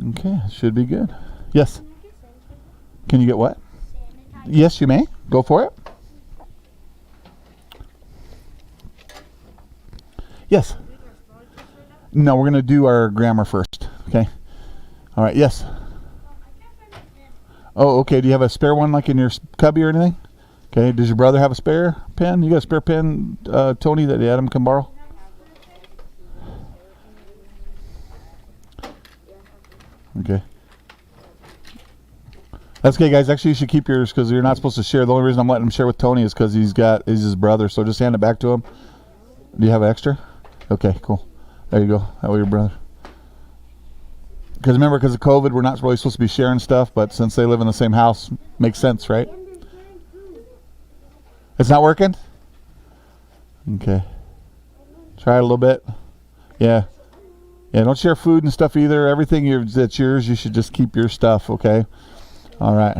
Okay, should be good. Yes. Can you get what? Yes, you may. Go for it. Yes. No, we're going to do our grammar first. Okay. All right. Yes. Oh, okay. Do you have a spare one like in your cubby or anything? Okay. Does your brother have a spare pen? You got a spare pen, Tony, that Adam can borrow? Okay. That's okay, guys. Actually, you should keep yours because you're not supposed to share. The only reason I'm letting him share with Tony is because he's his brother. So just hand it back to him. Do you have an extra? Okay, cool. There you go. That way your brother. Because remember, because of COVID, we're not really supposed to be sharing stuff, but since they live in the same house, makes sense, right? It's not working? Okay. Try it a little bit. Yeah. Yeah, don't share food and stuff either. Everything that's yours, you should just keep your stuff, okay? All right.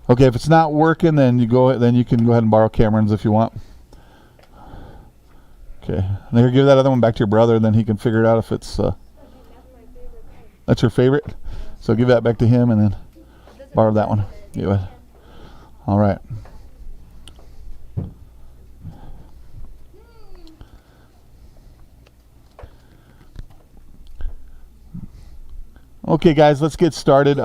Okay, if it's not working, then you can go ahead and borrow Cameron's if you want. Okay. Now give that other one back to your brother, then he can figure it out if it's that's your favorite. So give that back to him and then borrow that one. Yeah. All right. Okay, guys, let's get started.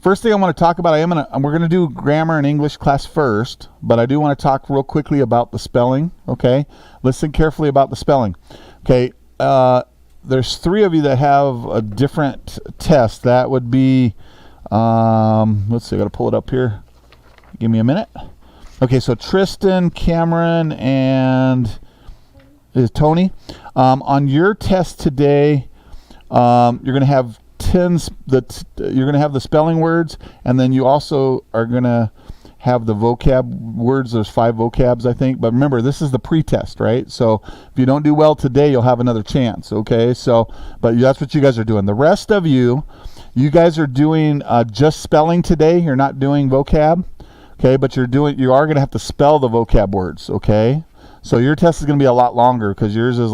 First thing I want to talk about, we're going to do grammar and English class first, but I do want to talk real quickly about the spelling. Okay, listen carefully about the spelling. Okay, there's 3 of you that have a different test. That would be, let's see, I got to pull it up here. Give me a minute. Okay, so Tristan, Cameron, and Tony. On your test today, you're going to have you're going to have the spelling words, and then you also are going to have the vocab words. There's 5 vocabs, I think. But remember, this is the pre-test, right? So if you don't do well today, you'll have another chance, okay? So, but that's what you guys are doing. The rest of you guys are doing just spelling today. You're not doing vocab, okay? But you are going to have to spell the vocab words, okay? So your test is going to be a lot longer because yours is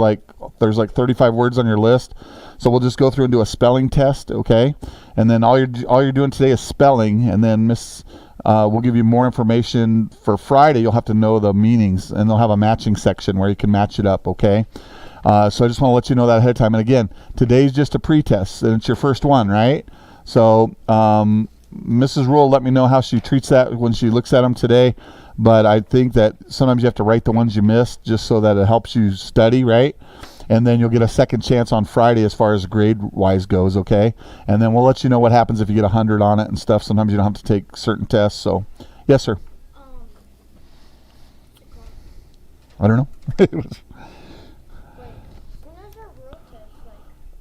there's 35 words on your list. So we'll just go through and do a spelling test, okay? And then all you're doing today is spelling, and then we'll give you more information for Friday. You'll have to know the meanings, and they'll have a matching section where you can match it up, okay? So I just want to let you know that ahead of time. And again, today's just a pre-test, and it's your first one, right? So Mrs. Rule let me know how she treats that when she looks at them today. But I think that sometimes you have to write the ones you missed just so that it helps you study, right? And then you'll get a second chance on Friday as far as grade-wise goes, okay? And then we'll let you know what happens if you get 100 on it and stuff. Sometimes you don't have to take certain tests. So, yes, sir? I don't know. Wait, when is our real test?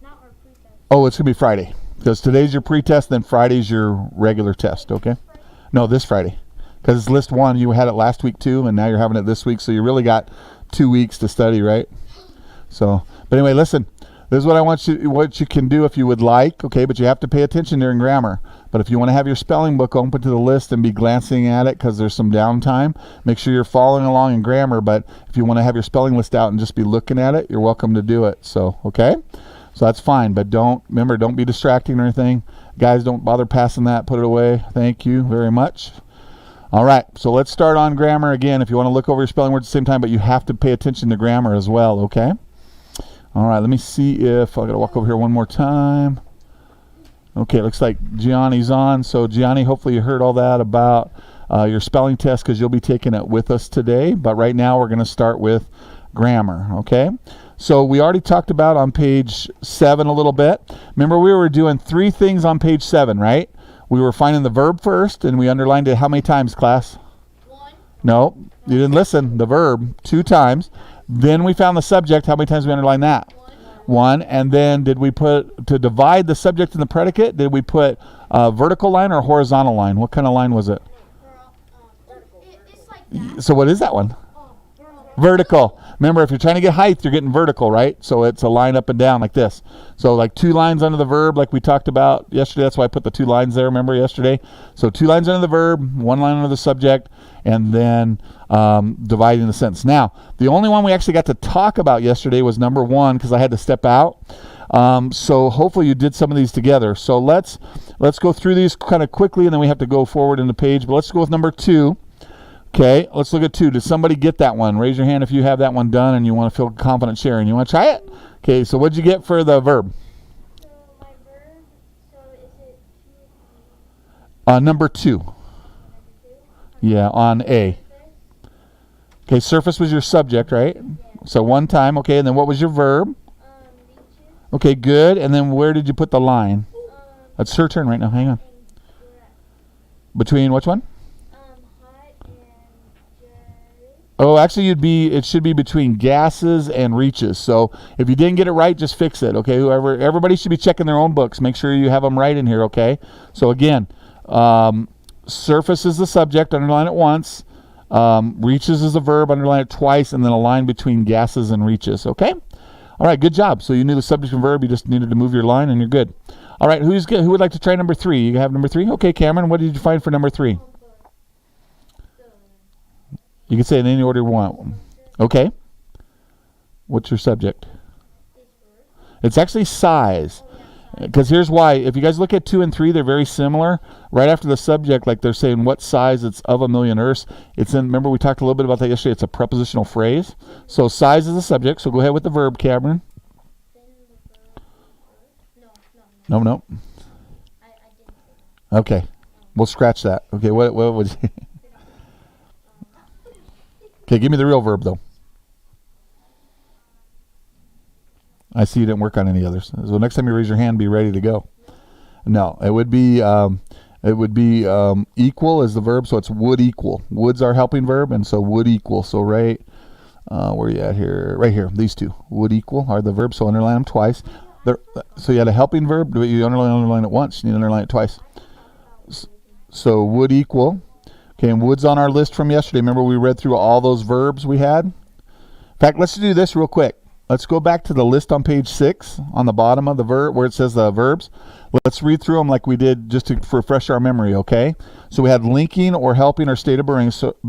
Not our pre-test. Oh, it's going to be Friday. Because today's your pre-test, then Friday's your regular test, okay? No, this Friday. Because it's list 1. You had it last week, too, and now you're having it this week. So you really got 2 weeks to study, right? So, but anyway, listen, this is what you can do if you would like, okay, but you have to pay attention during grammar. But if you want to have your spelling book open to the list and be glancing at it because there's some downtime, make sure you're following along in grammar. But if you want to have your spelling list out and just be looking at it, you're welcome to do it. So, okay, so that's fine. But don't be distracting or anything. Guys, don't bother passing that. Put it away. Thank you very much. All right, so let's start on grammar again. If you want to look over your spelling words at the same time, but you have to pay attention to grammar as well, okay? All right, let me see if I got to walk over here one more time. Okay, looks like Gianni's on. So Gianni, hopefully you heard all that about your spelling test because you'll be taking it with us today. But right now we're going to start with grammar, okay? So we already talked about on page 7 a little bit. Remember we were doing 3 things on page 7, right? We were finding the verb first, and we underlined it how many times, class? 1. No, you didn't listen. The verb 2 times. Then we found the subject. How many times we underlined that? 1. And then did we put, to divide the subject and the predicate, did we put a vertical line or a horizontal line? What kind of line was it? Vertical. It's like that. So what is that one? Vertical. Remember, if you're trying to get height, you're getting vertical, right? So it's a line up and down like this. So like 2 lines under the verb like we talked about yesterday. That's why I put the 2 lines there, remember yesterday? So 2 lines under the verb, 1 line under the subject, and then dividing the sentence. Now, the only one we actually got to talk about yesterday was number 1 because I had to step out. So hopefully you did some of these together. So let's go through these kind of quickly, and then we have to go forward in the page. But let's go with number 2. Okay, let's look at 2. Did somebody get that one? Raise your hand if you have that one done and you want to feel confident sharing. You want to try it? Okay, so what'd you get for the verb? So my verb, so is it Number 2. number 2? Yeah, on A. Okay, surface was your subject, right? So 1 time, okay, and then what was your verb? Reaches. Okay, good. And then where did you put the line? That's her turn right now. Hang on. Between which one? Hot and just. Oh, actually, it should be between gases and reaches. So if you didn't get it right, just fix it. Okay, everybody should be checking their own books. Make sure you have them right in here. Okay. So again, surface is the subject. Underline it once. Reaches is the verb. Underline it twice, and then a line between gases and reaches. Okay. All right. Good job. So you knew the subject and verb. You just needed to move your line, and you're good. All right. Who would like to try number 3? You have number 3. Okay, Cameron. What did you find for number 3? You can say it in any order you want. Okay. What's your subject? It's actually size. Because here's why. If you guys look at 2 and 3, they're very similar. Right after the subject, like they're saying what size it's of a million Earths. Remember we talked a little bit about that yesterday. It's a prepositional phrase. So size is the subject. So go ahead with the verb, Cameron. No. I didn't say that. Okay. We'll scratch that. Okay, what would you... Okay, give me the real verb, though. I see you didn't work on any others. So next time you raise your hand, be ready to go. No, it would be equal as the verb, so it's would equal. Wood's our helping verb, and so would equal. So where are you at here? Right here, these 2. Would equal are the verbs, so underline them twice. So you had a helping verb, but you underline it once. You need to underline it twice. So would equal. Okay, and wood's on our list from yesterday. Remember we read through all those verbs we had? In fact, let's do this real quick. Let's go back to the list on page 6 on the bottom of the verb where it says the verbs. Let's read through them like we did just to refresh our memory, okay? So we had linking or helping or state of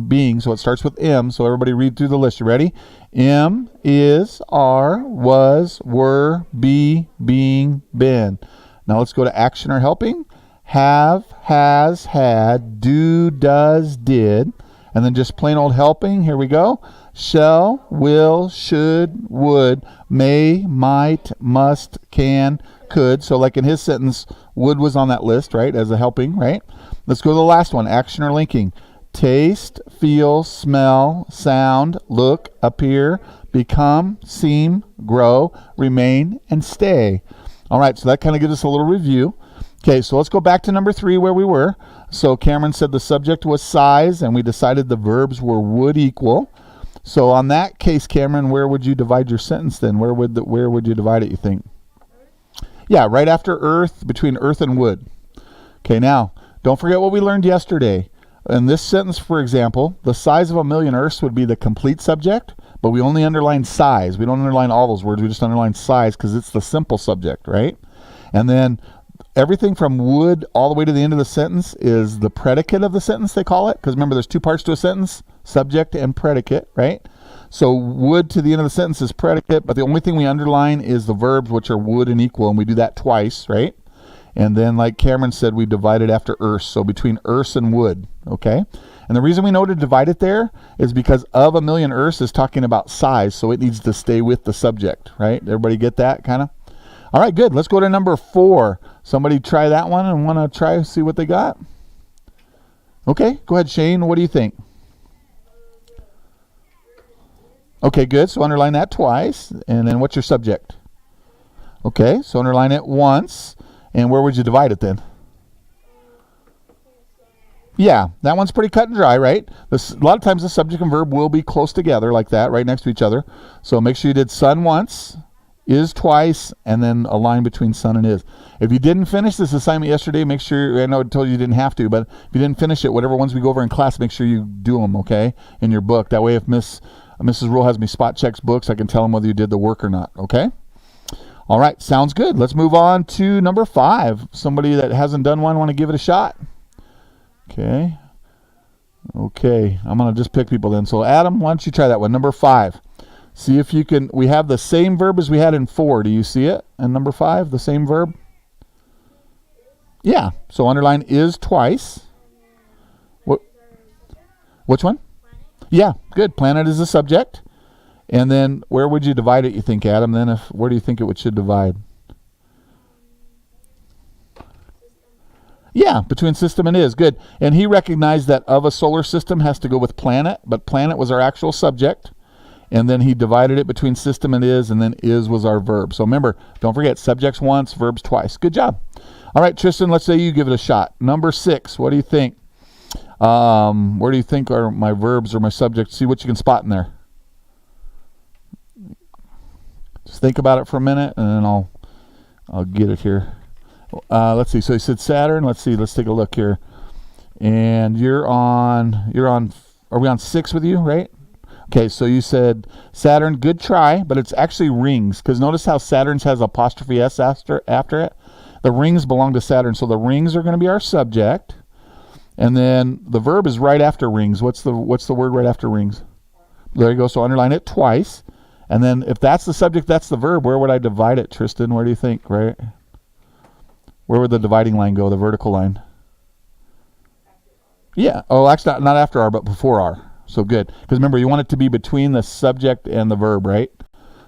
being, so it starts with M. So everybody read through the list. You ready? M, is, are, was, were, be, being, been. Now let's go to action or helping. Have, has, had, do, does, did. And then just plain old helping. Here we go. Shall, will, should, would, may, might, must, can, could. So like in his sentence, would was on that list, right, as a helping, right? Let's go to the last one, action or linking. Taste, feel, smell, sound, look, appear, become, seem, grow, remain, and stay. All right, so that kind of gives us a little review. Okay, so let's go back to number 3 where we were. So Cameron said the subject was size, and we decided the verbs were would equal. So on that case, Cameron, where would you divide your sentence then? Where would you divide it, you think? Yeah, right after earth, between earth and wood. Okay, now, don't forget what we learned yesterday. In this sentence, for example, the size of a million Earths would be the complete subject, but we only underline size. We don't underline all those words. We just underline size because it's the simple subject, right? And then everything from would all the way to the end of the sentence is the predicate of the sentence, they call it. Because remember, there's 2 parts to a sentence, subject and predicate, right? So would to the end of the sentence is predicate, but the only thing we underline is the verbs, which are would and equal, and we do that twice, right? And then, like Cameron said, we divide it after earth, so between earths and wood, okay? And the reason we know to divide it there is because of a million earths is talking about size, so it needs to stay with the subject, right? Everybody get that, kind of? All right, good. Let's go to number 4. Somebody try that one and want to try see what they got? Okay, go ahead, Shane. What do you think? Okay, good. So underline that twice. And then what's your subject? Okay, so underline it once. And where would you divide it then? Yeah, that one's pretty cut and dry, right? A lot of times the subject and verb will be close together like that, right next to each other. So make sure you did sun once, is twice, and then a line between sun and is. If you didn't finish this assignment yesterday, make sure, I know I told you didn't have to, but if you didn't finish it, whatever ones we go over in class, make sure you do them, okay, in your book. That way if Miss Mrs. Rule has me spot checks books. I can tell them whether you did the work or not. Okay. All right. Sounds good. Let's move on to number 5. Somebody that hasn't done one want to give it a shot? Okay. Okay. I'm going to just pick people then. So Adam, why don't you try that one? Number 5. See if you can. We have the same verb as we had in 4. Do you see it? And number 5, the same verb? Yeah. So underline is twice. What? Which one? Yeah, good. Planet is the subject. And then where would you divide it, you think, Adam? Then where do you think it should divide? Yeah, between system and is. Good. And he recognized that of a solar system has to go with planet, but planet was our actual subject. And then he divided it between system and is, and then is was our verb. So remember, don't forget, subjects once, verbs twice. Good job. All right, Tristan, let's say you give it a shot. Number 6, what do you think? Where do you think are my verbs or my subjects? See what you can spot in there. Just think about it for a minute, and then I'll get it here. Let's see. So you said Saturn. Let's see. Let's take a look here. And you're on. Are we on 6 with you? Right. Okay. So you said Saturn. Good try, but it's actually rings. Because notice how Saturn's has apostrophe s after it. The rings belong to Saturn, so the rings are going to be our subject. And then the verb is right after rings. What's the word right after rings? There you go. So underline it twice. And then if that's the subject, that's the verb. Where would I divide it, Tristan? Where do you think, right? Where would the dividing line go, the vertical line? Yeah. Oh, actually, not after R, but before R. So good. Because remember, you want it to be between the subject and the verb, right?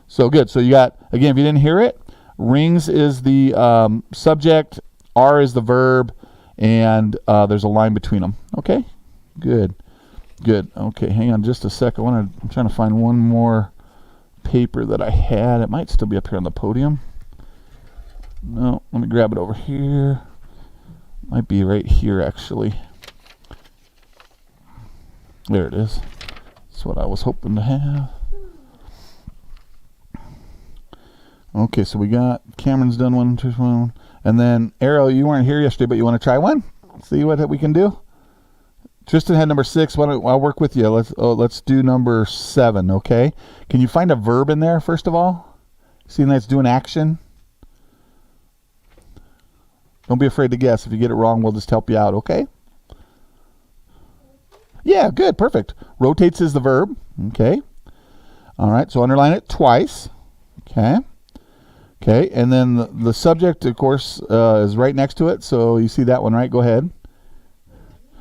So good. So you got, again, if you didn't hear it, rings is the subject, R is the verb, and there's a line between them. Okay? Good. Good. Okay, hang on just a sec. I'm trying to find one more paper that I had. It might still be up here on the podium. No, let me grab it over here. Might be right here, actually. There it is. That's what I was hoping to have. Okay, so we got Cameron's done one, and then Arrow, you weren't here yesterday, but you want to try one? See what we can do? Tristan had number 6. I'll work with you. Let's do number 7. Okay. Can you find a verb in there first of all? See, that's doing action. Don't be afraid to guess. If you get it wrong, we'll just help you out. Okay. Yeah. Good. Perfect. Rotates is the verb. Okay. All right. So underline it twice. Okay. Okay. And then the subject, of course, is right next to it. So you see that one, right? Go ahead.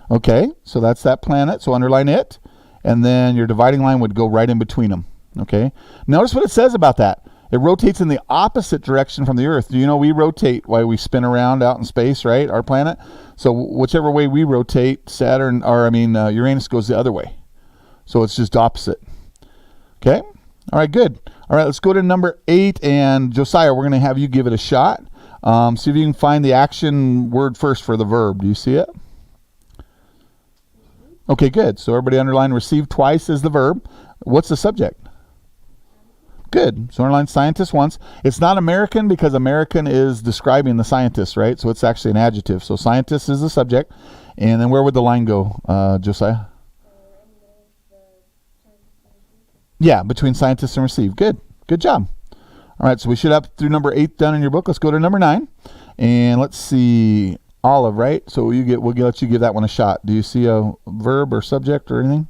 Okay, so that's that planet, so underline it, and then your dividing line would go right in between them, okay? Notice what it says about that. It rotates in the opposite direction from the Earth. Do you know we rotate while we spin around out in space, right, our planet? So whichever way we rotate, Uranus goes the other way. So it's just opposite, okay? All right, good. All right, let's go to number 8, and Josiah, we're going to have you give it a shot. See if you can find the action word first for the verb. Do you see it? Okay, good. So everybody underline receive twice as the verb. What's the subject? Good. So underline scientist once. It's not American because American is describing the scientist, right? So it's actually an adjective. So scientist is the subject. And then where would the line go, Josiah? Yeah, between scientist and receive. Good. Good job. All right, so we should have through number 8 done in your book. Let's go to number 9. And let's see. Olive, right? So we'll let you give that one a shot. Do you see a verb or subject or anything?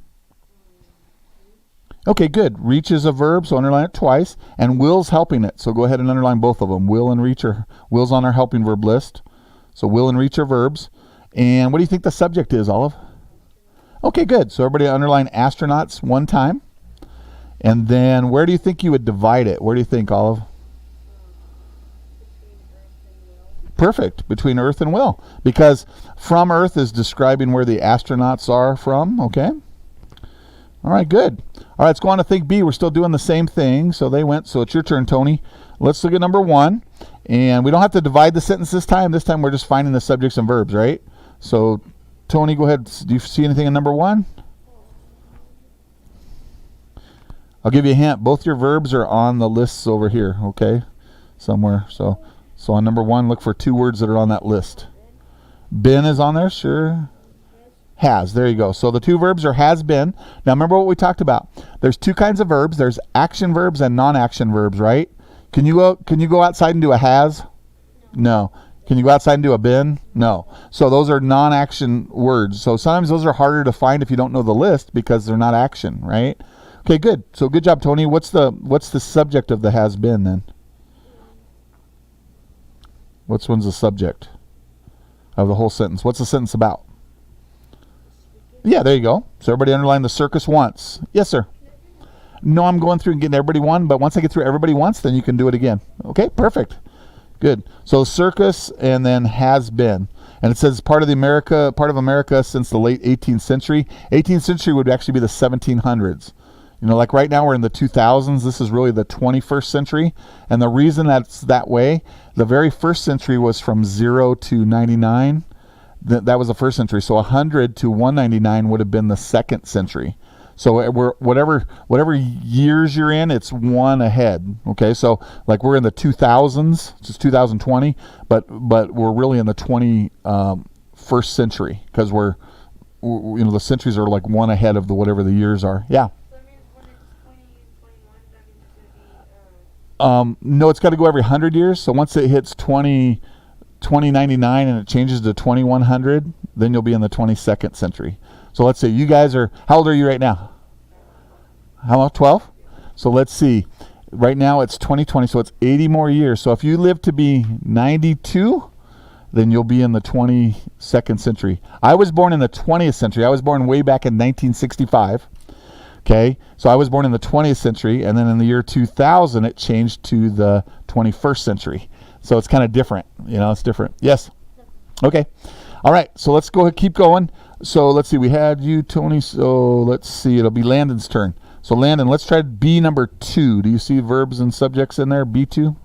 Okay, good. Reach is a verb, so underline it twice. And will's helping it, so go ahead and underline both of them. Will and reach will's on our helping verb list. So will and reach are verbs. And what do you think the subject is, Olive? Okay, good. So everybody underline astronauts one time. And then where do you think you would divide it? Where do you think, Olive? Perfect. Between Earth and will. Because from Earth is describing where the astronauts are from. Okay. All right, good. All right, let's go on to think B. We're still doing the same thing. So they went. So it's your turn, Tony. Let's look at number 1. And we don't have to divide the sentence this time. This time we're just finding the subjects and verbs, right? So, Tony, go ahead. Do you see anything in number 1? I'll give you a hint. Both your verbs are on the lists over here, okay? Somewhere. So on number 1, look for 2 words that are on that list. Been is on there, sure. Has. There you go. So the two verbs are has been. Now remember what we talked about. There's two kinds of verbs. There's action verbs and non-action verbs, right? Can you go outside and do a has? No. Can you go outside and do a been? No. So those are non-action words. So sometimes those are harder to find if you don't know the list because they're not action, right? Okay, good. So good job, Tony. What's the subject of the has been then? Which one's the subject of the whole sentence? What's the sentence about? Yeah, there you go. So everybody underline the circus once. Yes, sir. No, I'm going through and getting everybody one, but once I get through everybody once, then you can do it again. Okay, perfect. Good. So circus and then has been. And it says part of America since the late 18th century. 18th century would actually be the 1700s. You know, like right now we're in the 2000s. This is really the 21st century. And the reason that's that way, the very first century was from 0 to 99. That was the first century. So 100 to 199 would have been the second century. So we're whatever years you're in, it's one ahead. Okay, so like we're in the 2000s, it's 2020, but we're really in the 21st century because we're you know the centuries are like one ahead of the whatever the years are. Yeah. So that means when it's 2021, that means it's going to be. No, it's got to go every 100 years. So once it hits 2099 and it changes to 2100, then you'll be in the 22nd century. So let's say you guys are, how old are you right now? How much? 12? So let's see. Right now it's 2020, so it's 80 more years. So if you live to be 92, then you'll be in the 22nd century. I was born in the 20th century. I was born way back in 1965. Okay, so I was born in the 20th century, and then in the year 2000, it changed to the 21st century. So it's kind of different. You know, it's different. Yes? Okay. All right, so let's go ahead, keep going. So let's see, we had you, Tony, so let's see, it'll be Landon's turn. So Landon, let's try B number 2. Do you see verbs and subjects in there, B2?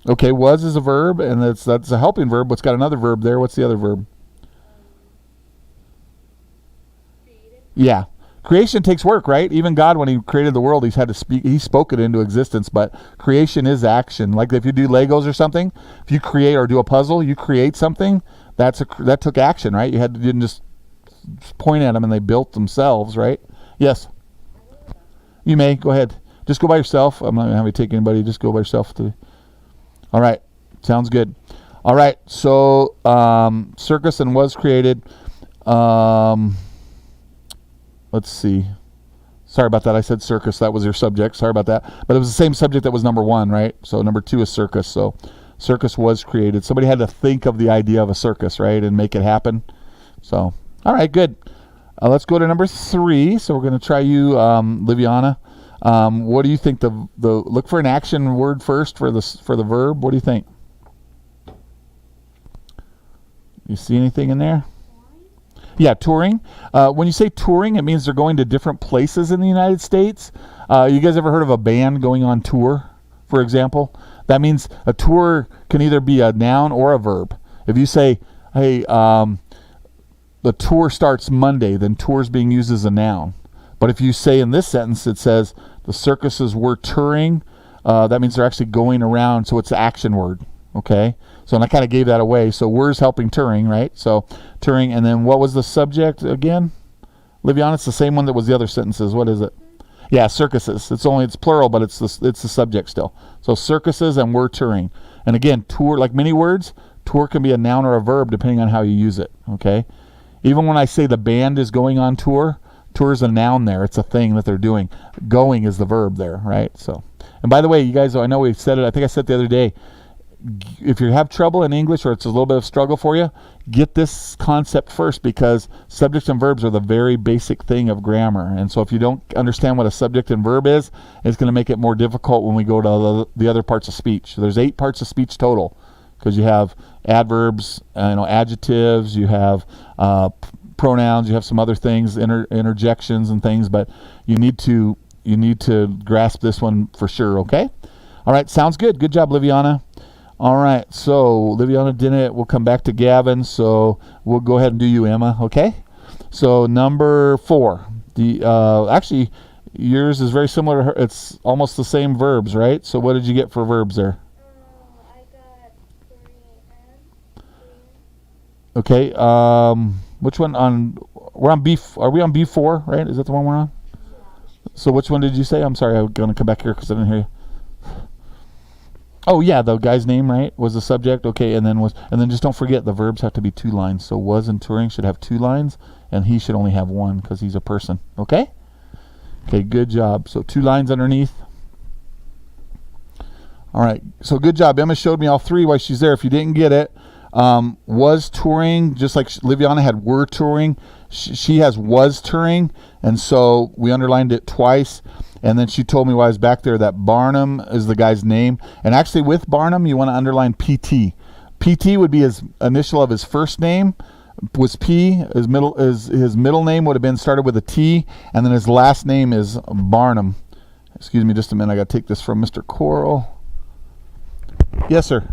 Okay, was is a verb, and that's a helping verb. What's got another verb there? What's the other verb? Created. Yeah. Creation takes work, right? Even God, when he created the world, he's had to speak. He spoke it into existence, but creation is action. Like if you do Legos or something, if you create or do a puzzle, you create something, that took action, right? You didn't just point at them and they built themselves, right? Yes? You may. Go ahead. Just go by yourself. I'm not going to have you take anybody. Just go by yourself. All right. Sounds good. All right. So circus and was created. Let's see. Sorry about that. I said circus. That was your subject. Sorry about that. But it was the same subject that was number 1, right? So number 2 is circus. So circus was created. Somebody had to think of the idea of a circus, right, and make it happen. So, all right, good. Let's go to number 3. So we're going to try you, Liviana. What do you think? The look for an action word first for the verb. What do you think? You see anything in there? Yeah, touring. When you say touring, it means they're going to different places in the United States. You guys ever heard of a band going on tour, for example? That means a tour can either be a noun or a verb. If you say, hey, the tour starts Monday, then tour is being used as a noun. But if you say in this sentence, it says the circuses were touring, that means they're actually going around, so it's the action word. Okay, so and I kind of gave that away. So were's helping touring, right? So touring, and then what was the subject again? Liviana, it's the same one that was the other sentences. What is it? Yeah, circuses. It's plural, but it's the subject still. So circuses and were touring. And again, tour, like many words, tour can be a noun or a verb depending on how you use it. Okay, even when I say the band is going on tour, tour is a noun there. It's a thing that they're doing. Going is the verb there, right? So, and by the way, you guys, I know we said it. I think I said it the other day. If you have trouble in English or it's a little bit of struggle for you, get this concept first because subjects and verbs are the very basic thing of grammar. And so if you don't understand what a subject and verb is, it's going to make it more difficult when we go to the other parts of speech. There's 8 parts of speech total because you have adverbs, adjectives, you have pronouns, you have some other things, interjections and things, but you need to grasp this one for sure, okay? All right, sounds good. Good job, Liviana. All right, so Liviana did it. We'll come back to Gavin, so we'll go ahead and do you, Emma, okay? So number 4. Actually, yours is very similar to her. It's almost the same verbs, right? So what did you get for verbs there? Okay. Which one on? We're on B. Are we on B4? Right? Is that the one we're on? So which one did you say? I'm sorry. I'm gonna come back here because I didn't hear you. Oh yeah, the guy's name, right, was the subject. Okay, and then just don't forget the verbs have to be 2 lines. So was and touring should have 2 lines, and he should only have 1 because he's a person. Okay. Okay. Good job. So 2 lines underneath. All right. So good job. Emma showed me all 3 while she's there. If you didn't get it, was touring, just like Liviana had were touring. She has was touring, and so we underlined it twice. And then she told me while I was back there that Barnum is the guy's name. And actually with Barnum, you want to underline PT. PT would be his initial of his first name, was P. His middle name would have been started with a T, and then his last name is Barnum. Excuse me just a minute. I got to take this from Mr. Coral. Yes, sir.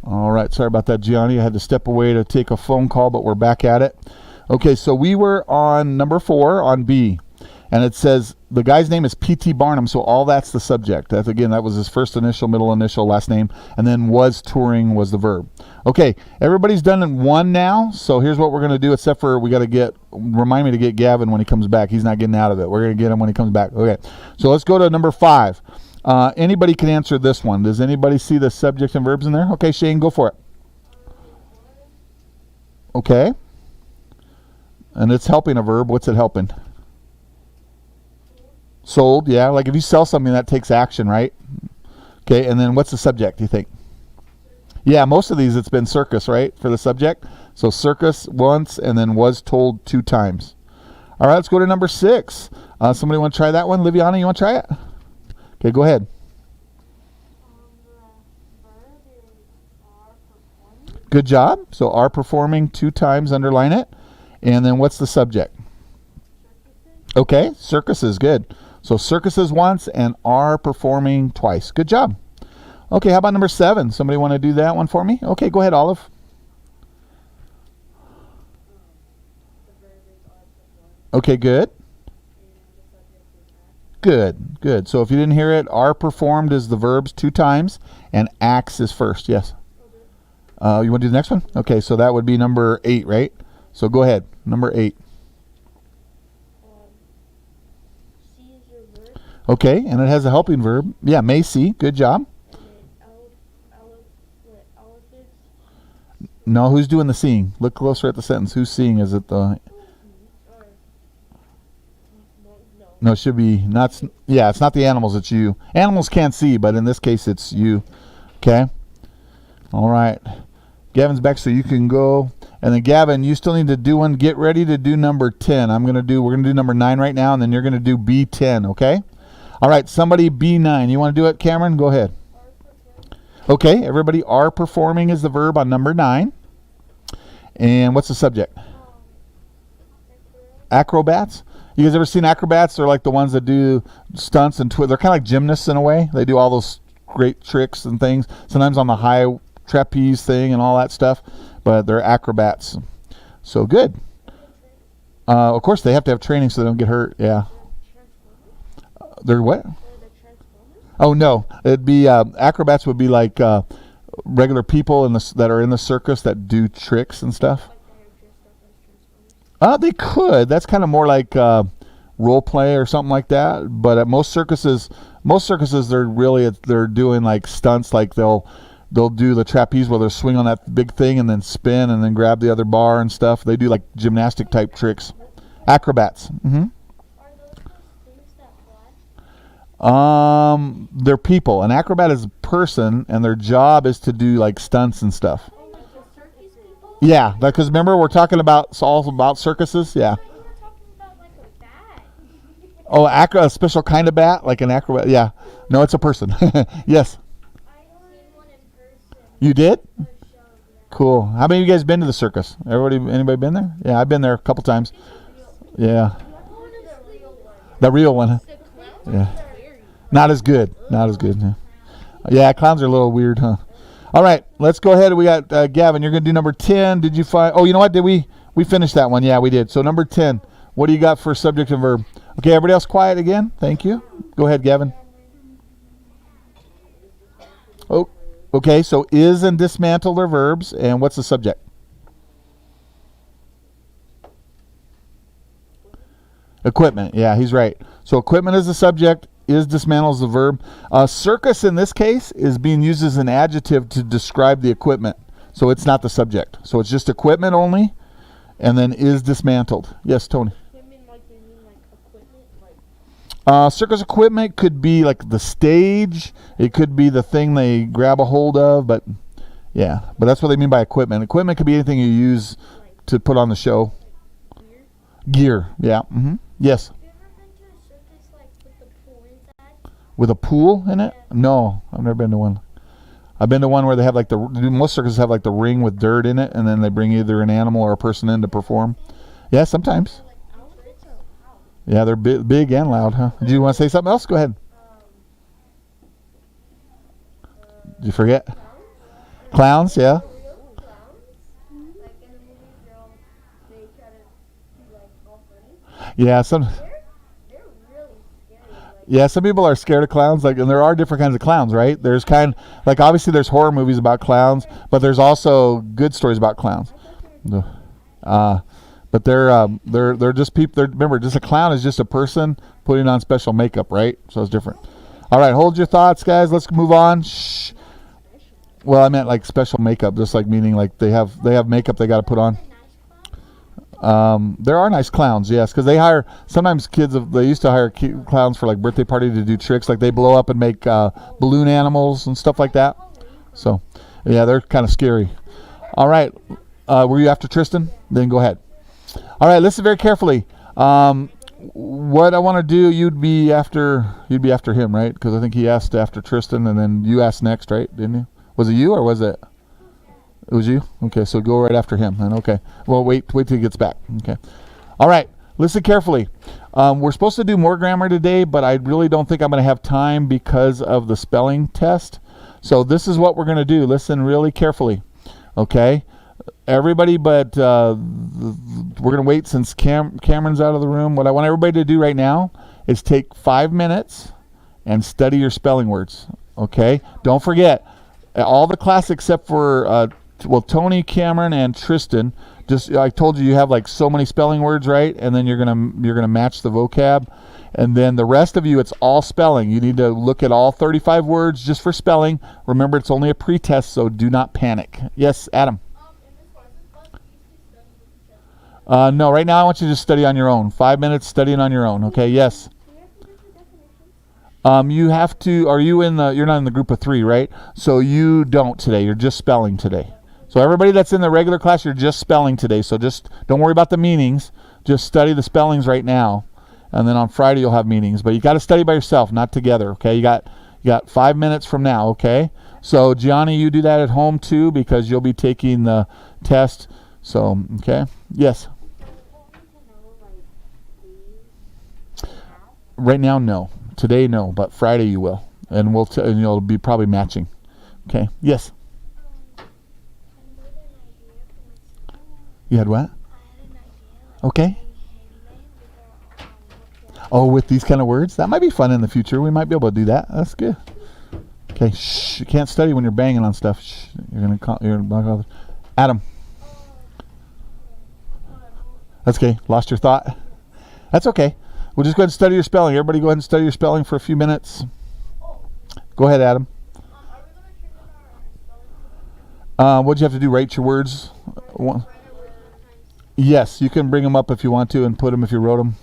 All right, sorry about that, Gianni. I had to step away to take a phone call, but we're back at it. Okay, so we were on number 4 on B, and it says the guy's name is P.T. Barnum, so all that's the subject. That was his first initial, middle initial, last name, and then was touring was the verb. Okay, everybody's done in 1 now, so here's what we're going to do, except for we got to remind me to get Gavin when he comes back. He's not getting out of it. We're going to get him when he comes back. Okay, so let's go to number 5. Anybody can answer this one. Does anybody see the subject and verbs in there? Okay, Shane, go for it. Okay. And it's helping a verb. What's it helping? Sold, yeah. Like if you sell something, that takes action, right? Okay, and then what's the subject, do you think? Yeah, most of these it's been circus, right, for the subject. So circus once and then was told 2 times. All right, let's go to number 6. Somebody want to try that one? Liviana, you want to try it? Okay, go ahead. Good job. So are performing 2 times, underline it. And then what's the subject? Okay, circuses, good. So circuses once and are performing twice. Good job. Okay, how about number 7? Somebody want to do that one for me? Okay, go ahead, Olive. Okay, good. Good. So if you didn't hear it, are performed is the verbs 2 times, and acts is first. Yes. You want to do the next one? Okay, so that would be number 8, right? So go ahead, number 8. See is your verb. Okay, and it has a helping verb. Yeah, may see. Good job. Elephants. No, who's doing the seeing? Look closer at the sentence. Who's seeing? Is it the... No, it should be not. Yeah, it's not the animals. It's you. Animals can't see, but in this case, it's you. Okay. All right. Gavin's back, so you can go. And then Gavin, you still need to do one. Get ready to do number 10. We're gonna do number 9 right now, and then you're gonna do B10. Okay. All right. Somebody B9. You want to do it, Cameron? Go ahead. Okay, everybody, are performing is the verb on number 9. And what's the subject? Acrobats. You guys ever seen acrobats? They're like the ones that do stunts and they're kind of like gymnasts in a way. They do all those great tricks and things. Sometimes on the high trapeze thing and all that stuff. But they're acrobats. So good. Of course, they have to have training so they don't get hurt. Yeah. They're what? Oh no, it'd be acrobats would be like regular people that are in the circus that do tricks and stuff. They could. That's kind of more like role play or something like that. But at most circuses, they're doing like stunts. Like they'll do the trapeze where they'll swing on that big thing and then spin and then grab the other bar and stuff. They do like gymnastic type tricks. Acrobats. Mm-hmm. They're people. An acrobat is a person, and their job is to do like stunts and stuff. Yeah, because remember we're talking about it's all about circuses. Yeah. Oh, a special kind of bat, like an acrobat. Yeah. No, it's a person. Yes. You did? Cool. How many of you guys been to the circus? Anybody been there? Yeah, I've been there a couple times. Yeah. The real one. Huh? Yeah. Not as good. Yeah, clowns are a little weird, huh? All right, let's go ahead. We got Gavin. You're going to do number 10. Did you find? Oh, you know what? Did we finished that one? Yeah, we did. So number 10. What do you got for subject and verb? Okay, everybody else quiet again. Thank you. Go ahead, Gavin. Oh, okay. So is and dismantle are verbs, and what's the subject? Equipment. Yeah, he's right. So equipment is the subject. Is dismantle is the verb. Circus in this case is being used as an adjective to describe the equipment. So it's not the subject. So it's just equipment only, and then is dismantled. Yes, Tony. Circus equipment could be like the stage. It could be the thing they grab a hold of. But yeah, but that's what they mean by equipment. Equipment could be anything you use to put on the show. Gear. Yeah. Mm-hmm. Yes. With a pool in it? No, I've never been to one. I've been to one where they have like most circuses have like the ring with dirt in it, and then they bring either an animal or a person in to perform. Yeah, sometimes. Yeah, they're big and loud, huh? Do you want to say something else? Go ahead. Did you forget? Clowns, yeah. Yeah, some people are scared of clowns. Like, and there are different kinds of clowns, right? There's obviously there's horror movies about clowns, but there's also good stories about clowns. But they're just people. Remember, just a clown is just a person putting on special makeup, right? So it's different. All right, hold your thoughts, guys. Let's move on. Shh. Well, I meant like special makeup, just like meaning like they have makeup they got to put on. There are nice clowns, yes, because sometimes they used to hire clowns for like birthday party to do tricks, like they blow up and make balloon animals and stuff like that. So, yeah, they're kind of scary. All right, were you after Tristan? Then go ahead. All right, listen very carefully. What I want to do, you'd be after him, right? Because I think he asked after Tristan, and then you asked next, right? Didn't you? Was it you or was it? It was you? Okay, so go right after him then. Okay. Well, wait till he gets back. Okay. All right. Listen carefully. We're supposed to do more grammar today, but I really don't think I'm going to have time because of the spelling test. So this is what we're going to do. Listen really carefully. Okay? Everybody but we're going to wait since Cameron's out of the room. What I want everybody to do right now is take 5 minutes and study your spelling words. Okay? Don't forget, all the class except for Tony, Cameron, and Tristan. I told you have like so many spelling words, right? And then you're gonna match the vocab, and then the rest of you, it's all spelling. You need to look at all 35 words just for spelling. Remember, it's only a pre-test, so do not panic. Yes, Adam. No, right now I want you to just study on your own. 5 minutes studying on your own. Okay. Yes. You have to. You're not in the group of 3, right? So you don't today. You're just spelling today. So everybody that's in the regular class, you're just spelling today. So just don't worry about the meanings. Just study the spellings right now, and then on Friday you'll have meanings. But you got to study by yourself, not together. Okay? You got You got 5 minutes from now, okay? So, Gianni, you do that at home too because you'll be taking the test. So, okay? Yes. Right now, no. Today, no. But Friday, you will, and and you'll be probably matching. Okay? Yes. You had what? Okay. Oh, with these kind of words? That might be fun in the future. We might be able to do that. That's good. Okay, shh. You can't study when you're banging on stuff. Shh. You're gonna block others. Adam. That's okay. Lost your thought? That's okay. We'll just go ahead and study your spelling. Everybody go ahead and study your spelling for a few minutes. Go ahead, Adam. What'd you have to do? Write your words? Yes, you can bring them up if you want to and put them if you wrote them.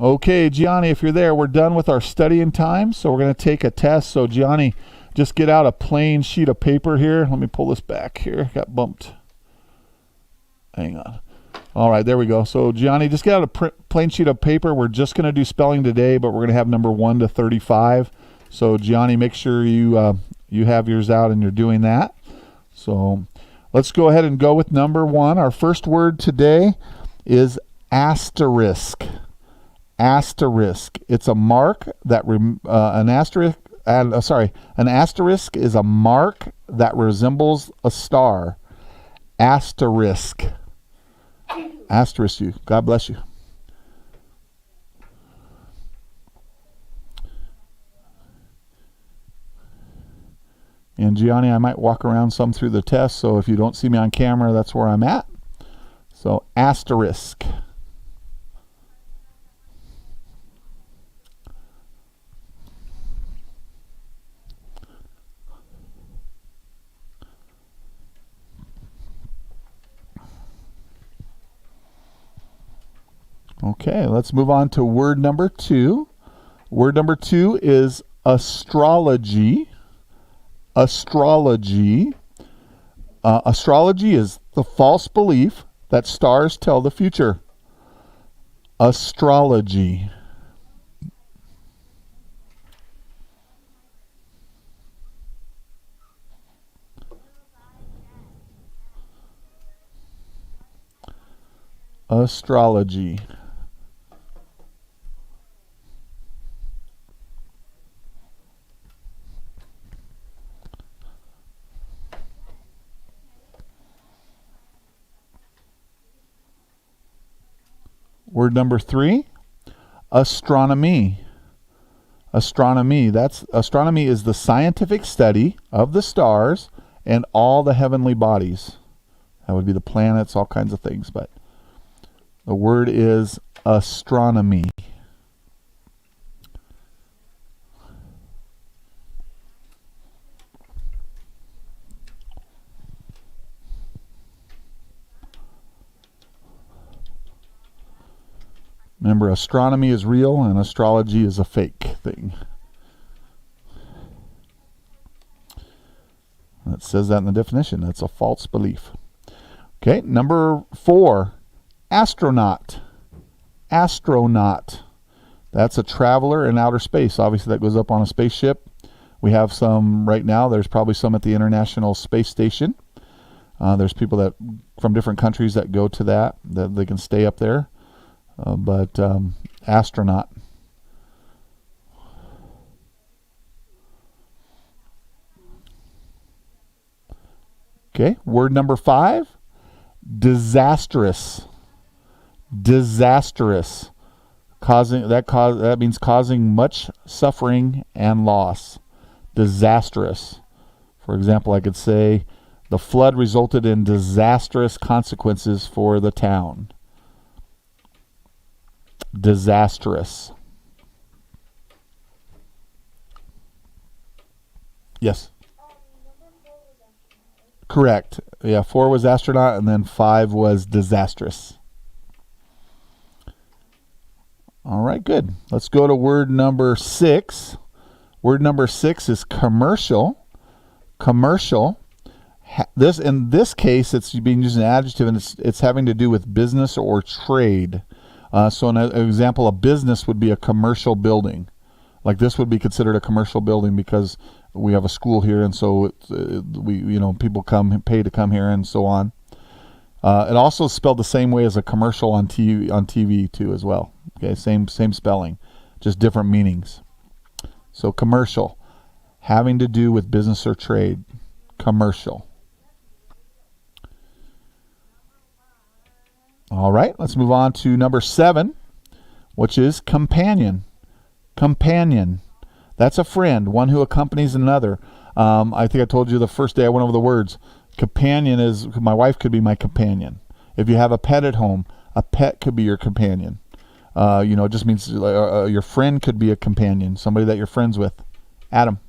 Okay, Gianni, if you're there, we're done with our studying time, so we're going to take a test. So, Gianni, just get out a plain sheet of paper here. Let me pull this back here. Got bumped. Hang on. All right, there we go. So, Gianni, just get out a plain sheet of paper. We're just going to do spelling today, but we're going to have number 1 to 35. So, Gianni, make sure you have yours out and you're doing that. So, let's go ahead and go with number 1. Our first word today is asterisk. Asterisk. It's a mark that an asterisk is a mark that resembles a star. Asterisk. Asterisk you. God bless you. And Gianni, I might walk around some through the test, so if you don't see me on camera, that's where I'm at. So asterisk. Okay, let's move on to word number 2. Word number 2 is astrology. Astrology. Astrology is the false belief that stars tell the future. Astrology. Astrology. Word number 3, astronomy. Astronomy. Astronomy is the scientific study of the stars and all the heavenly bodies. That would be the planets, all kinds of things, but the word is astronomy. Remember, astronomy is real and astrology is a fake thing. It says that in the definition. That's a false belief. Okay, number 4, astronaut. Astronaut. That's a traveler in outer space. Obviously, that goes up on a spaceship. We have some right now. There's probably some at the International Space Station. There's people that from different countries that go to that they can stay up there. But astronaut. Okay, word number 5, disastrous. Disastrous. That means causing much suffering and loss. Disastrous. For example, I could say the flood resulted in disastrous consequences for the town. Disastrous. Yes. Correct. Yeah, 4 was astronaut and then 5 was disastrous. All right, good. Let's go to word number 6. Word number 6 is commercial. Commercial. In this case, it's being used as an adjective, and it's having to do with business or trade. So an example, a business would be a commercial building. Like this would be considered a commercial building because we have a school here, and so people pay to come here, and so on. It also is spelled the same way as a commercial on TV too as well. Okay, same spelling, just different meanings. So commercial, having to do with business or trade. Commercial. All right, let's move on to number 7, which is companion. Companion. That's a friend, one who accompanies another. I think I told you the first day I went over the words. Companion is, my wife could be my companion. If you have a pet at home, a pet could be your companion. It just means your friend could be a companion, somebody that you're friends with. Adam.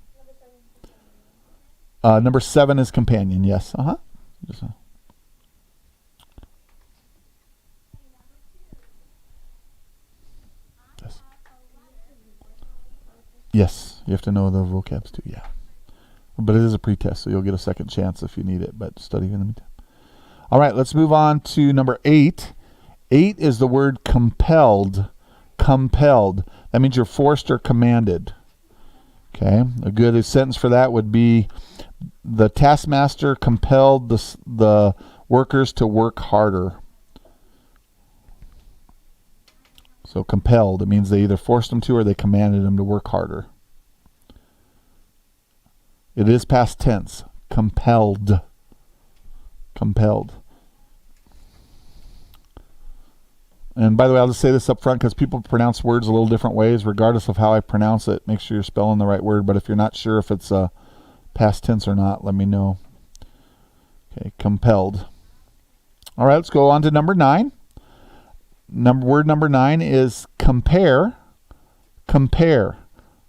Number 7 is companion, yes. Yes, you have to know the vocabs too, yeah. But it is a pretest, so you'll get a second chance if you need it, but study in the meantime. All right, let's move on to number 8. 8 is the word compelled. Compelled. That means you're forced or commanded. Okay, a good sentence for that would be, the taskmaster compelled the workers to work harder. So compelled, it means they either forced them to or they commanded them to work harder. It is past tense. Compelled. Compelled. And by the way, I'll just say this up front because people pronounce words a little different ways. Regardless of how I pronounce it, make sure you're spelling the right word. But if you're not sure if it's a past tense or not, let me know. Okay, compelled. All right, let's go on to number 9. Word number 9 is compare. Compare.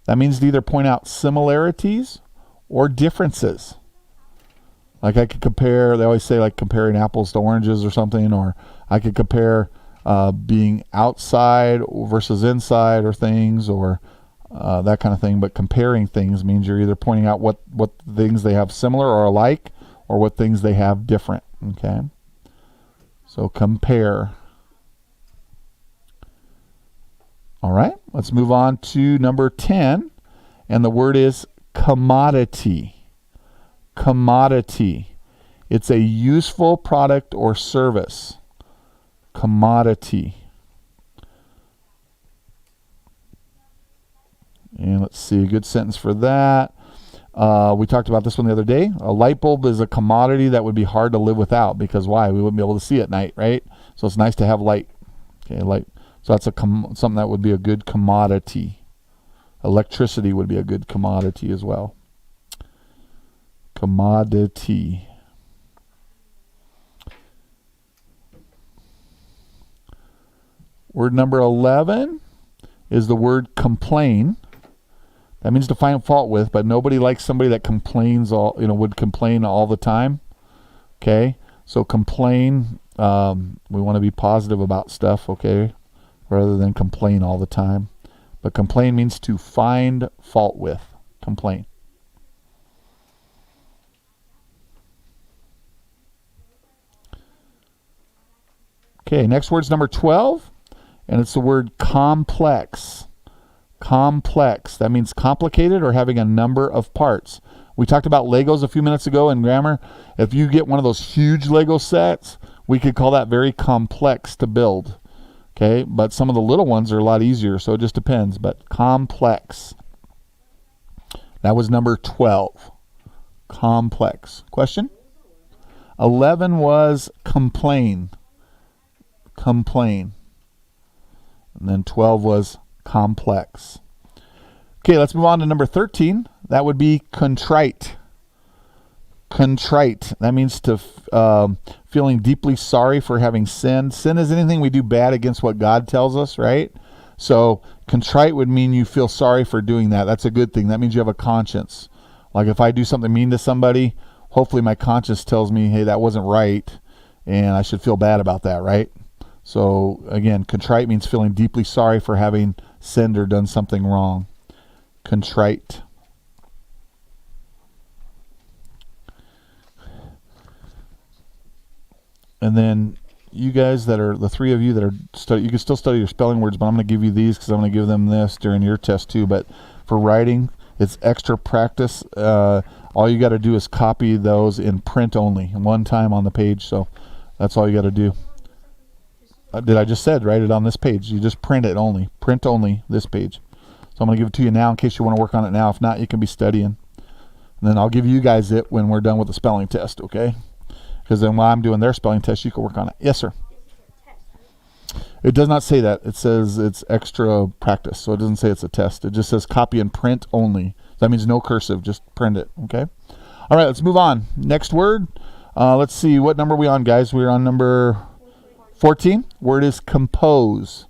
That means to either point out similarities or differences. Like I could compare, they always say like comparing apples to oranges or something, or I could compare being outside versus inside or things, or that kind of thing. But comparing things means you're either pointing out what things they have similar or alike, or what things they have different. Okay, so compare. All right, let's move on to number 10, and the word is commodity. Commodity. It's a useful product or service. Commodity. And let's see, a good sentence for that. We talked about this one the other day. A light bulb is a commodity that would be hard to live without, because why? We wouldn't be able to see at night, right? So it's nice to have light. Okay, light. So that's something that would be a good commodity. Electricity would be a good commodity as well. Commodity. Word number 11 is the word complain. That means to find fault with, but nobody likes somebody that complains would complain all the time. Okay, so complain. We want to be positive about stuff, okay, rather than complain all the time. But complain means to find fault with. Complain. Okay, next word's number 12, and it's the word complex. Complex. That means complicated or having a number of parts. We talked about Legos a few minutes ago in grammar. If you get one of those huge Lego sets, we could call that very complex to build. Okay, but some of the little ones are a lot easier, so it just depends. But complex. That was number 12. Complex. Question? 11 was complain. Complain. And then 12 was complex. Okay, let's move on to number 13. That would be contrite. Contrite. That means to feeling deeply sorry for having sinned. Sin is anything we do bad against what God tells us, right? So contrite would mean you feel sorry for doing that. That's a good thing. That means you have a conscience. Like if I do something mean to somebody, hopefully my conscience tells me, hey, that wasn't right, and I should feel bad about that, right? So again, contrite means feeling deeply sorry for having sinned or done something wrong. Contrite. And then you guys that are, the three of you that are you can still study your spelling words, but I'm going to give you these because I'm going to give them this during your test too. But for writing, it's extra practice. All you got to do is copy those in print only, one time on the page. So that's all you got to do. Did I just said write it on this page? You just print it only. Print only this page. So I'm going to give it to you now in case you want to work on it now. If not, you can be studying. And then I'll give you guys it when we're done with the spelling test, okay? Because then while I'm doing their spelling test, you can work on it. Yes, sir. It does not say that. It says it's extra practice. So it doesn't say it's a test. It just says copy and print only. That means no cursive. Just print it, okay? All right, let's move on. Next word. Let's see. What number are we on, guys? We're on number 14. Word is compose.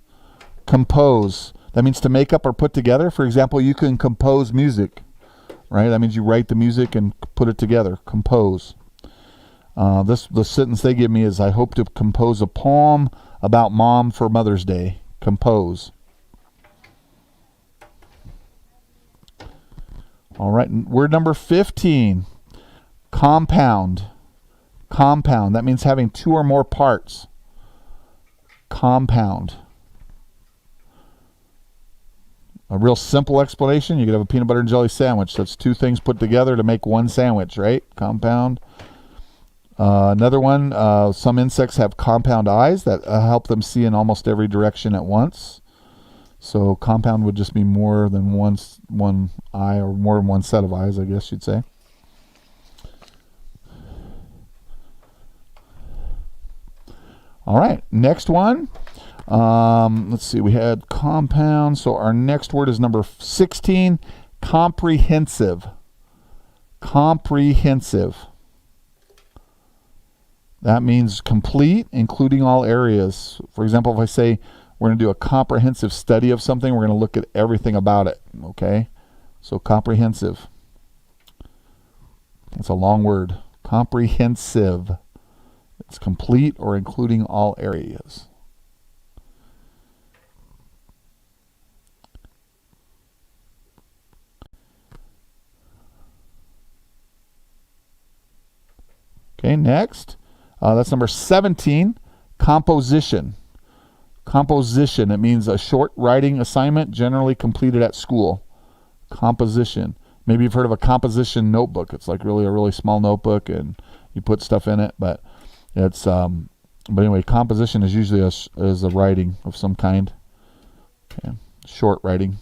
Compose. That means to make up or put together. For example, you can compose music, right? That means you write the music and put it together. Compose. The sentence they give me is, I hope to compose a poem about Mom for Mother's Day. Compose. All right, word number 15, compound. Compound, that means having two or more parts. Compound. A real simple explanation, you could have a peanut butter and jelly sandwich. That's two things put together to make one sandwich, right? Compound. Another one, some insects have compound eyes that help them see in almost every direction at once. So compound would just be more than one eye, or more than one set of eyes, I guess you'd say. All right, next one. Let's see, we had compound. So our next word is number 16, comprehensive. Comprehensive. That means complete, including all areas. For example, if I say we're going to do a comprehensive study of something, we're going to look at everything about it. Okay? So comprehensive. It's a long word. Comprehensive. It's complete or including all areas. Okay, next. That's number 17, composition. Composition, it means a short writing assignment generally completed at school. Composition. Maybe you've heard of a composition notebook. It's like really a really small notebook and you put stuff in it, but it's but anyway, composition is usually a writing of some kind. Okay, short writing.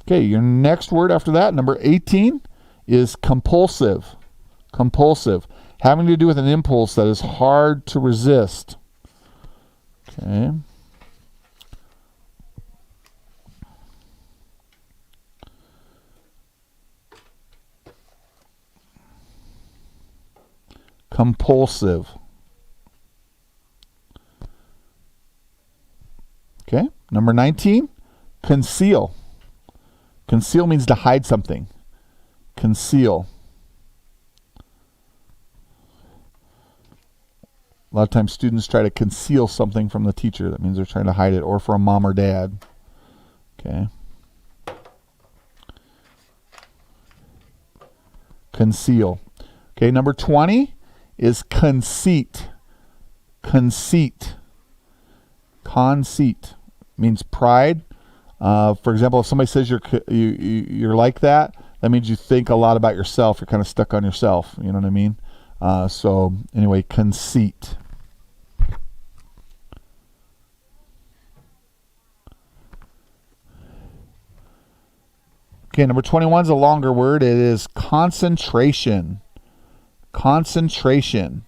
Okay, your next word after that, number 18, is compulsive. Compulsive, having to do with an impulse that is hard to resist. Okay. Compulsive. Okay, number 19, conceal. Conceal means to hide something. Conceal. A lot of times students try to conceal something from the teacher. That means they're trying to hide it, or from mom or dad. Okay. Conceal. Okay, number 20 is conceit. Conceit. Conceit means pride. For example, if somebody says you're like that, that means you think a lot about yourself. You're kind of stuck on yourself. You know what I mean? So anyway, conceit. Okay, number 21 is a longer word. It is concentration. Concentration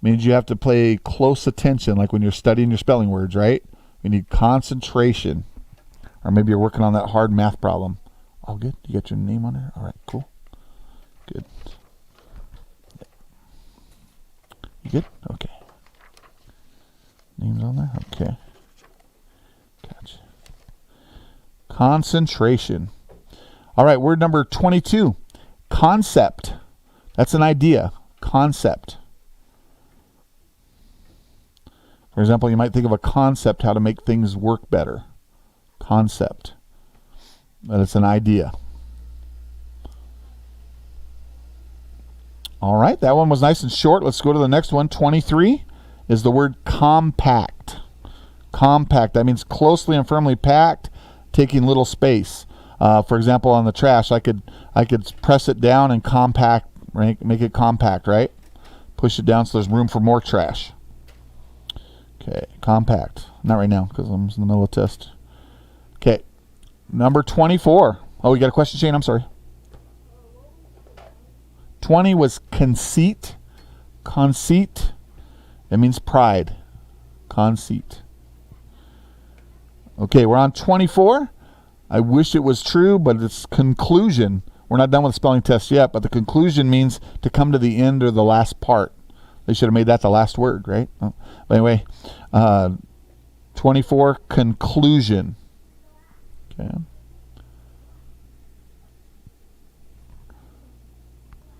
means you have to pay close attention, like when you're studying your spelling words, right? You need concentration. Or maybe you're working on that hard math problem. All good? You got your name on there? All right, cool. Good. You good? Okay. Names on there? Okay. Gotcha. Concentration. All right, word number 22. Concept. That's an idea. Concept. For example, you might think of a concept, how to make things work better. Concept. But it's an idea. All right, that one was nice and short. Let's go to the next one. 23 is the word compact. Compact. That means closely and firmly packed, taking little space. For example, on the trash, I could press it down and compact, right? Make it compact, right? Push it down so there's room for more trash. Okay, compact. Not right now because I'm in the middle of a test. Okay, number 24. Oh, you got a question, Shane? I'm sorry. 20 was conceit. Conceit. It means pride. Conceit. Okay, we're on 24. I wish it was true, but it's conclusion. We're not done with the spelling test yet, but the conclusion means to come to the end or the last part. They should have made that the last word, right? Oh. But anyway, 24, conclusion. Okay.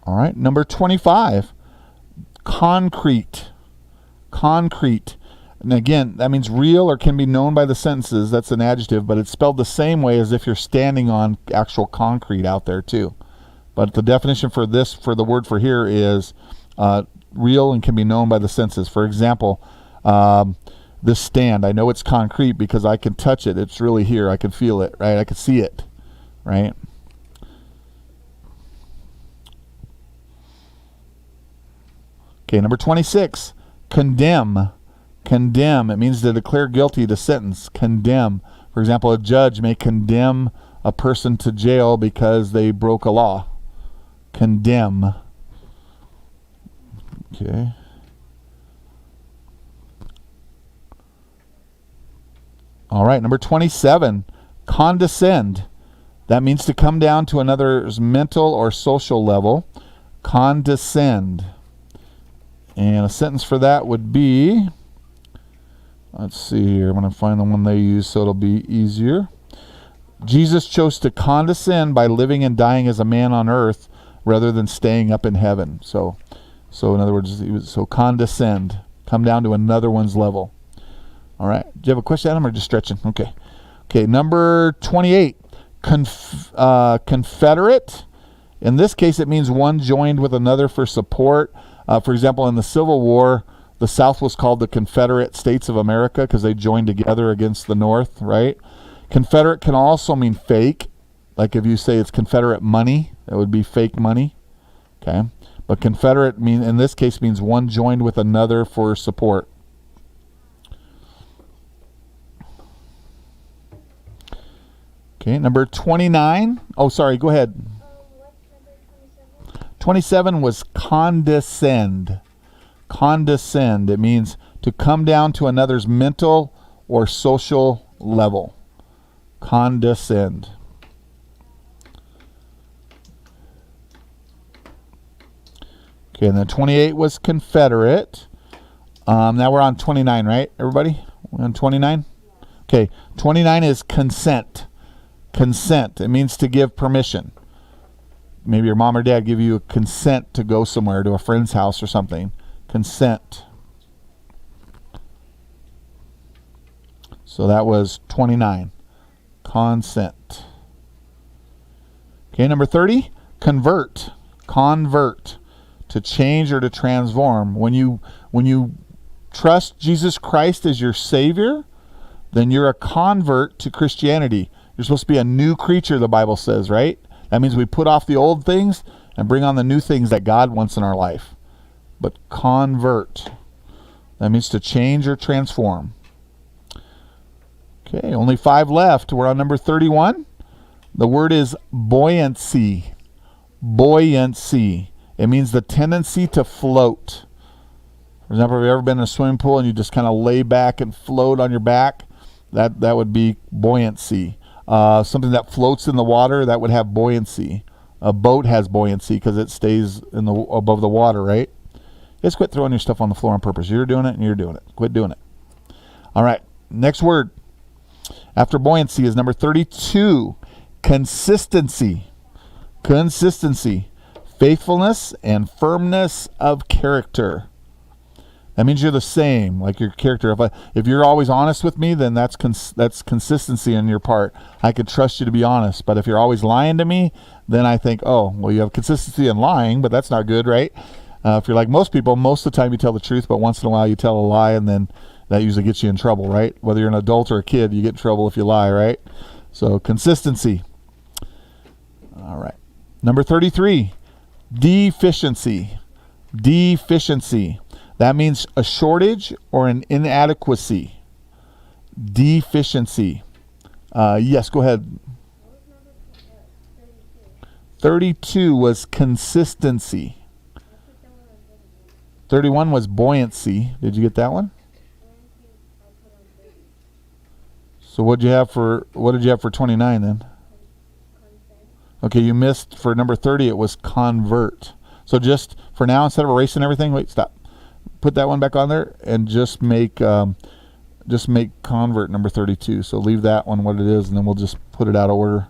All right, number 25, concrete. Concrete. And again, that means real or can be known by the senses. That's an adjective, but it's spelled the same way as if you're standing on actual concrete out there too. But the definition for this, for the word for here, is real and can be known by the senses. For example, this stand, I know it's concrete because I can touch it. It's really here. I can feel it, right? I can see it, right? Okay, number 26, condemn. Condemn. It means to declare guilty, to sentence. Condemn. For example, a judge may condemn a person to jail because they broke a law. Condemn. Okay. All right, number 27, condescend. That means to come down to another's mental or social level. Condescend. And a sentence for that would be, let's see here, I'm going to find the one they use so it'll be easier. Jesus chose to condescend by living and dying as a man on earth rather than staying up in heaven. So in other words, he was so condescend, come down to another one's level. All right. Do you have a question, Adam, or just stretching? Okay. Okay. Number 28, confederate. In this case, it means one joined with another for support. For example, in the Civil War, the South was called the Confederate States of America because they joined together against the North, right? Confederate can also mean fake. Like if you say it's Confederate money, that would be fake money. Okay. But Confederate in this case means one joined with another for support. Okay, number 29. Oh, sorry, go ahead. What's number 27? 27 was condescend. Condescend. It means to come down to another's mental or social level. Condescend. Okay, and then 28 was confederate. Now we're on 29, right, everybody? We're on 29? Okay, 29 is consent. Consent. It means to give permission. Maybe your mom or dad give you a consent to go somewhere, to a friend's house or something. Consent. So that was 29. Consent. Okay, number 30, convert. Convert. To change or to transform. When you trust Jesus Christ as your Savior, then you're a convert to Christianity. You're supposed to be a new creature, the Bible says, right? That means we put off the old things and bring on the new things that God wants in our life. But convert. That means to change or transform. Okay, only 5 left. We're on number 31. The word is buoyancy. Buoyancy. It means the tendency to float. For example, have you ever been in a swimming pool and you just kind of lay back and float on your back? That would be buoyancy. Something that floats in the water, that would have buoyancy. A boat has buoyancy because it stays above the water, right? Just quit throwing your stuff on the floor on purpose. You're doing it and you're doing it. Quit doing it. All right. Next word after buoyancy is number 32. Consistency. Consistency. Faithfulness and firmness of character. That means you're the same, like your character. If you're always honest with me, then that's consistency on your part. I could trust you to be honest. But if you're always lying to me, then I think, oh, well, you have consistency in lying, but that's not good, right? If you're like most people, most of the time you tell the truth, but once in a while you tell a lie, and then that usually gets you in trouble, right? Whether you're an adult or a kid, you get in trouble if you lie, right? So consistency. All right. Number 33, deficiency. Deficiency. That means a shortage or an inadequacy. Deficiency. Yes, go ahead. 32 was consistency. 31 was buoyancy. Did you get that one? So what did you have for 29 then? Okay, you missed for number 30. It was convert. So just for now, instead of erasing everything, wait, stop. Put that one back on there and just make convert number 32. So leave that one what it is, and then we'll just put it out of order.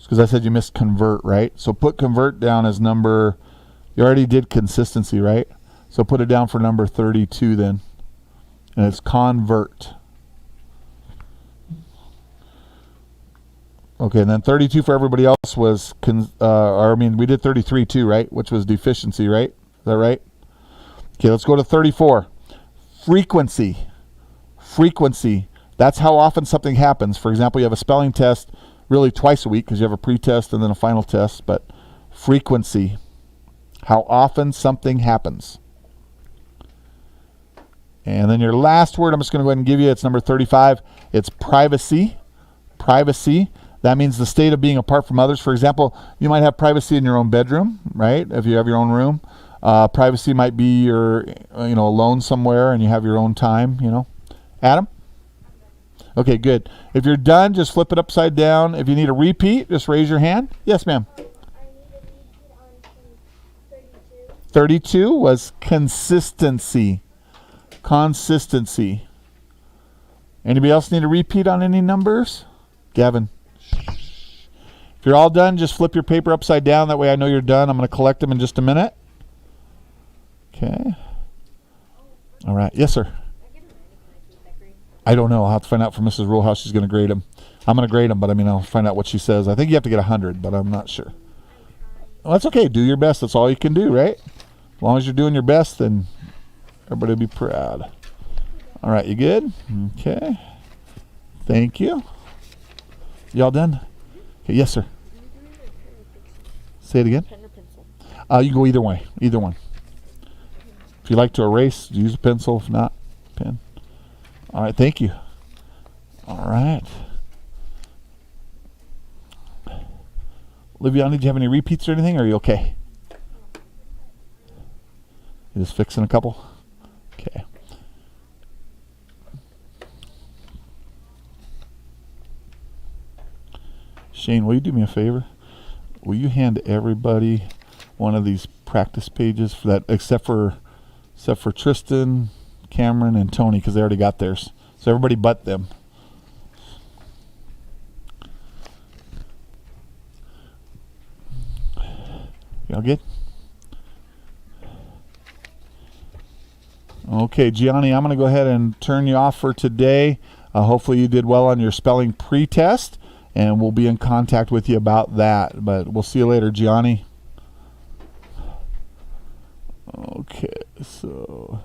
Because I said you missed convert, right? So put convert down as number. You already did consistency, right? So put it down for number 32 then. And it's convert. Okay, and then 32 for everybody else was, we did 33 too, right? Which was deficiency, right? Is that right? Okay, let's go to 34. Frequency. Frequency. That's how often something happens. For example, you have a spelling test really twice a week because you have a pre-test and then a final test. But frequency. How often something happens. And then your last word I'm just going to go ahead and give you, it's number 35. It's privacy. Privacy. That means the state of being apart from others. For example, you might have privacy in your own bedroom, right? If you have your own room. Privacy might be you're alone somewhere and you have your own time, Adam? Okay, good. If you're done, just flip it upside down. If you need a repeat, just raise your hand. Yes, ma'am. I need a repeat on 32. 32 was consistency. Consistency. Anybody else need a repeat on any numbers? Gavin. If you're all done, just flip your paper upside down. That way I know you're done. I'm going to collect them in just a minute. Okay. All right. Yes, sir. I don't know. I'll have to find out from Mrs. Rule how she's going to grade them. I'm going to grade them, but I'll find out what she says. I think you have to get 100, but I'm not sure. Well, that's okay. Do your best. That's all you can do, right? As long as you're doing your best, then everybody will be proud. All right. You good? Okay. Thank you. Y'all done? Okay. Yes, sir. Say it again. Pen or pencil? You can go either way. Either one. If you like to erase, use a pencil. If not, pen. All right, thank you. All right. Liviana, did you have any repeats or anything? Or are you okay? You just fixing a couple? Okay. Shane, will you do me a favor? Will you hand everybody one of these practice pages for that, except for Tristan, Cameron, and Tony, because they already got theirs. So everybody but them. Y'all good? Okay, Gianni, I'm going to go ahead and turn you off for today. Hopefully you did well on your spelling pre-test, and we'll be in contact with you about that. But we'll see you later, Gianni. Okay, so...